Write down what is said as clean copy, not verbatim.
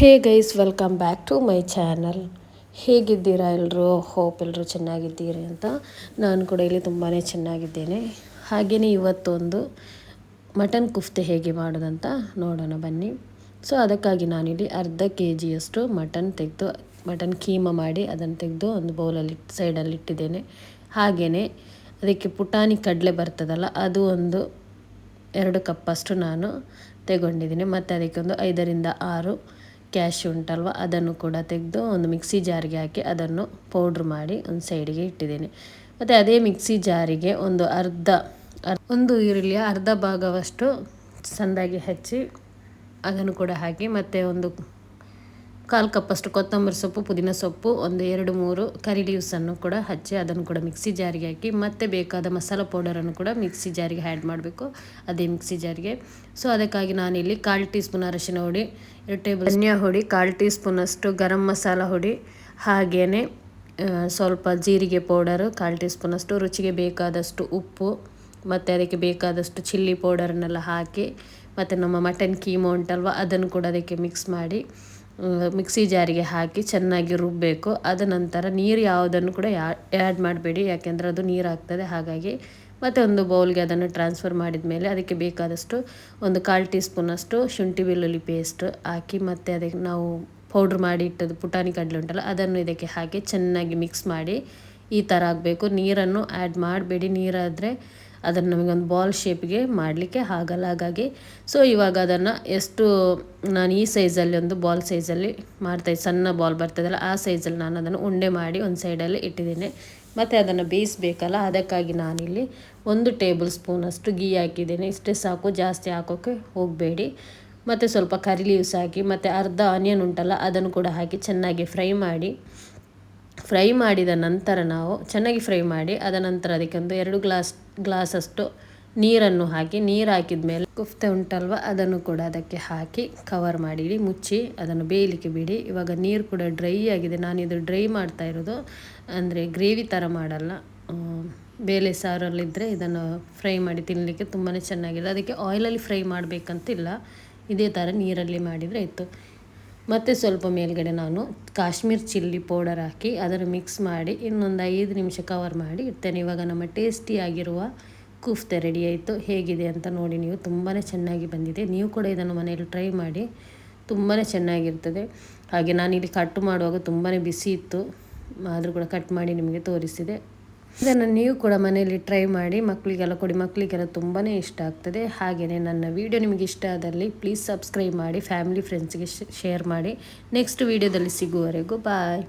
Hey guys, welcome back to my channel. ಹೇಗಿದ್ದೀರಾ ಎಲ್ಲರೂ? Hope ಎಲ್ಲರೂ ಚೆನ್ನಾಗಿದ್ದೀರಿ ಅಂತ. ನಾನು ಕೂಡ ಇಲ್ಲಿ ತುಂಬಾ ಚೆನ್ನಾಗಿದ್ದೇನೆ. ಹಾಗೆಯೇ ಇವತ್ತೊಂದು ಮಟನ್ ಕುಫ್ತೆ ಹೇಗೆ ಮಾಡೋದಂತ ನೋಡೋಣ ಬನ್ನಿ. ಸೊ ಅದಕ್ಕಾಗಿ ನಾನಿಲ್ಲಿ ಅರ್ಧ KGಯಷ್ಟು ಮಟನ್ ಕೀಮಾ ಮಾಡಿ ಅದನ್ನು ತೆಗೆದು ಒಂದು ಬೌಲಲ್ಲಿ ಸೈಡಲ್ಲಿ ಇಟ್ಟಿದ್ದೇನೆ. ಹಾಗೆಯೇ ಅದಕ್ಕೆ ಪುಟಾಣಿ ಕಡಲೆ ಬರ್ತದಲ್ಲ, ಅದು ಒಂದು 2 ಕಪ್ಪಷ್ಟು ನಾನು ತಗೊಂಡಿದ್ದೀನಿ. ಮತ್ತು ಅದಕ್ಕೆ ಒಂದು 5ರಿಂದ 6 ಕ್ಯಾಶ್ಯೂ ಉಂಟಲ್ವ, ಅದನ್ನು ಕೂಡ ತೆಗೆದು ಒಂದು ಮಿಕ್ಸಿ ಜಾರಿಗೆ ಹಾಕಿ ಅದನ್ನು ಪೌಡ್ರ್ ಮಾಡಿ ಒಂದು ಸೈಡಿಗೆ ಇಟ್ಟಿದ್ದೇನೆ. ಮತ್ತು ಅದೇ ಮಿಕ್ಸಿ ಜಾರಿಗೆ ಒಂದು ಈರುಳ್ಳಿಯ ಅರ್ಧ ಭಾಗವಷ್ಟು ಸಣ್ಣದಾಗಿ ಹೆಚ್ಚಿ ಅದನ್ನು ಕೂಡ ಹಾಕಿ, ಮತ್ತು ಒಂದು 1/4 ಕಪ್ಪಷ್ಟು ಕೊತ್ತಂಬರಿ ಸೊಪ್ಪು, ಪುದೀನ ಸೊಪ್ಪು, ಒಂದು 2-3 ಕರಿ ಲೀವ್ಸನ್ನು ಕೂಡ ಹಚ್ಚಿ ಅದನ್ನು ಕೂಡ ಮಿಕ್ಸಿ ಜಾರಿಗೆ ಹಾಕಿ, ಮತ್ತು ಬೇಕಾದ ಮಸಾಲ ಪೌಡರನ್ನು ಕೂಡ ಮಿಕ್ಸಿ ಜಾರಿಗೆ ಆ್ಯಡ್ ಮಾಡಬೇಕು, ಅದೇ ಮಿಕ್ಸಿ ಜಾರಿಗೆ. ಸೊ ಅದಕ್ಕಾಗಿ ನಾನಿಲ್ಲಿ 1/4 ಟೀ ಸ್ಪೂನ್ ಅರಿಶಿನ ಹುಡಿ, 2 ಟೇಬಲ್ ಧನಿಯಾ ಹುಡಿ, 1/4 ಟೀ ಸ್ಪೂನಷ್ಟು ಗರಂ ಮಸಾಲ ಹುಡಿ, ಹಾಗೆಯೇ ಸ್ವಲ್ಪ ಜೀರಿಗೆ ಪೌಡರು 1/4 ಟೀ ಸ್ಪೂನಷ್ಟು, ರುಚಿಗೆ ಬೇಕಾದಷ್ಟು ಉಪ್ಪು, ಮತ್ತು ಅದಕ್ಕೆ ಬೇಕಾದಷ್ಟು ಚಿಲ್ಲಿ ಪೌಡರನ್ನೆಲ್ಲ ಹಾಕಿ, ಮತ್ತು ನಮ್ಮ ಮಟನ್ ಕೀಮಾ ಉಂಟಲ್ವ ಅದನ್ನು ಕೂಡ ಅದಕ್ಕೆ ಮಿಕ್ಸ್ ಮಾಡಿ ಮಿಕ್ಸಿ ಜಾರಿಗೆ ಹಾಕಿ ಚೆನ್ನಾಗಿ ರುಬ್ಬಬೇಕು. ಅದ ನಂತರ ನೀರು ಯಾವುದನ್ನು ಕೂಡ ಆ್ಯಡ್ ಮಾಡಬೇಡಿ, ಯಾಕೆಂದರೆ ಅದು ನೀರು ಆಗ್ತದೆ. ಹಾಗಾಗಿ ಮತ್ತು ಒಂದು ಬೌಲ್ಗೆ ಅದನ್ನು ಟ್ರಾನ್ಸ್ಫರ್ ಮಾಡಿದ ಮೇಲೆ ಅದಕ್ಕೆ ಬೇಕಾದಷ್ಟು ಒಂದು 1/4 ಟೀ ಸ್ಪೂನಷ್ಟು ಶುಂಠಿ ಬೆಳ್ಳುಳ್ಳಿ ಪೇಸ್ಟ್ ಹಾಕಿ, ಮತ್ತು ಅದಕ್ಕೆ ನಾವು ಪೌಡ್ರ್ ಮಾಡಿ ಇಟ್ಟದ್ದು ಪುಟಾಣಿ ಕಡಲೆ ಉಂಟಲ್ಲ ಅದನ್ನು ಇದಕ್ಕೆ ಹಾಕಿ ಚೆನ್ನಾಗಿ ಮಿಕ್ಸ್ ಮಾಡಿ ಈ ಥರ ಆಗಬೇಕು. ನೀರನ್ನು ಆ್ಯಡ್ ಮಾಡಬೇಡಿ, ನೀರಾದರೆ ಅದನ್ನು ನಮಗೊಂದು ಬಾಲ್ ಶೇಪ್ಗೆ ಮಾಡಲಿಕ್ಕೆ ಆಗಲ್ಲ. ಹಾಗಾಗಿ ಸೊ ಇವಾಗ ಅದನ್ನು ನಾನು ಈ ಸೈಜಲ್ಲಿ ಒಂದು ಬಾಲ್ ಸೈಜಲ್ಲಿ ಸಣ್ಣ ಬಾಲ್ ಬರ್ತದಲ್ಲ ಆ ಸೈಜಲ್ಲಿ ನಾನು ಅದನ್ನು ಉಂಡೆ ಮಾಡಿ ಒಂದು ಸೈಡಲ್ಲಿ ಇಟ್ಟಿದ್ದೀನಿ. ಮತ್ತು ಅದನ್ನು ಬೇಯಿಸಬೇಕಲ್ಲ, ಅದಕ್ಕಾಗಿ ನಾನಿಲ್ಲಿ 1 ಟೇಬಲ್ ಸ್ಪೂನಷ್ಟು ಗೀ ಹಾಕಿದ್ದೇನೆ. ಇಷ್ಟೇ ಸಾಕು, ಜಾಸ್ತಿ ಹಾಕೋಕ್ಕೆ ಹೋಗಬೇಡಿ. ಮತ್ತು ಸ್ವಲ್ಪ ಕರಿ ಲೀವ್ಸ್ ಹಾಕಿ, ಮತ್ತು ಅರ್ಧ ಆನಿಯನ್ ಉಂಟಲ್ಲ ಅದನ್ನು ಕೂಡ ಹಾಕಿ ಚೆನ್ನಾಗಿ ಫ್ರೈ ಮಾಡಿದ ನಂತರ ನಾವು ಚೆನ್ನಾಗಿ ಫ್ರೈ ಮಾಡಿ ಅದ ನಂತರ ಅದಕ್ಕೆ ಒಂದು 2 ಗ್ಲಾಸಷ್ಟು ನೀರನ್ನು ಹಾಕಿ, ನೀರು ಹಾಕಿದ ಮೇಲೆ ಕುಫ್ತೆ ಉಂಟಲ್ವ ಅದನ್ನು ಕೂಡ ಅದಕ್ಕೆ ಹಾಕಿ ಕವರ್ ಮಾಡಿ ಮುಚ್ಚಿ ಅದನ್ನು ಬೇಯಲಿಕ್ಕೆ ಬಿಡಿ. ಇವಾಗ ನೀರು ಕೂಡ ಡ್ರೈ ಆಗಿದೆ. ನಾನಿದು ಡ್ರೈ ಮಾಡ್ತಾ ಇರೋದು, ಅಂದರೆ ಗ್ರೇವಿ ಥರ ಮಾಡಲ್ಲ. ಬೇಳೆ ಸಾರಲ್ಲಿದ್ದರೆ ಇದನ್ನು ಫ್ರೈ ಮಾಡಿ ತಿನ್ನಲಿಕ್ಕೆ ತುಂಬಾ ಚೆನ್ನಾಗಿದೆ. ಅದಕ್ಕೆ ಆಯಿಲಲ್ಲಿ ಫ್ರೈ ಮಾಡಬೇಕಂತಿಲ್ಲ, ಇದೇ ಥರ ನೀರಲ್ಲಿ ಮಾಡಿದರೆ ಇತ್ತು. ಮತ್ತು ಸ್ವಲ್ಪ ಮೇಲ್ಗಡೆ ನಾನು ಕಾಶ್ಮೀರ್ ಚಿಲ್ಲಿ ಪೌಡರ್ ಹಾಕಿ ಅದನ್ನು ಮಿಕ್ಸ್ ಮಾಡಿ ಇನ್ನೊಂದು 5 ನಿಮಿಷ ಕವರ್ ಮಾಡಿ ಇಡ್ತೇನೆ. ಇವಾಗ ನಮ್ಮ ಟೇಸ್ಟಿಯಾಗಿರುವ ಕುಫ್ತೆ ರೆಡಿ ಆಯಿತು. ಹೇಗಿದೆ ಅಂತ ನೋಡಿ ನೀವು, ತುಂಬಾ ಚೆನ್ನಾಗಿ ಬಂದಿದೆ. ನೀವು ಕೂಡ ಇದನ್ನು ಮನೆಯಲ್ಲಿ ಟ್ರೈ ಮಾಡಿ, ತುಂಬಾ ಚೆನ್ನಾಗಿರ್ತದೆ. ಹಾಗೆ ನಾನಿಲ್ಲಿ ಕಟ್ ಮಾಡುವಾಗ ತುಂಬಾ ಬಿಸಿ ಇತ್ತು, ಆದರೂ ಕೂಡ ಕಟ್ ಮಾಡಿ ನಿಮಗೆ ತೋರಿಸಿದೆ. ಇದನ್ನು ನೀವು ಕೂಡ ಮನೆಯಲ್ಲಿ ಟ್ರೈ ಮಾಡಿ, ಮಕ್ಕಳಿಗೆಲ್ಲ ಕೊಡಿ, ಮಕ್ಕಳಿಗೆಲ್ಲ ತುಂಬಾ ಇಷ್ಟ ಆಗ್ತದೆ. ಹಾಗೆಯೇ ನನ್ನ ವಿಡಿಯೋ ನಿಮಗೆ ಇಷ್ಟ ಆದಲ್ಲಿ ಪ್ಲೀಸ್ ಸಬ್ಸ್ಕ್ರೈಬ್ ಮಾಡಿ, ಫ್ಯಾಮಿಲಿ ಫ್ರೆಂಡ್ಸ್ಗೆ ಶೇರ್ ಮಾಡಿ. ನೆಕ್ಸ್ಟ್ ವಿಡಿಯೋದಲ್ಲಿ ಸಿಗುವವರೆಗೂ ಬಾಯ್.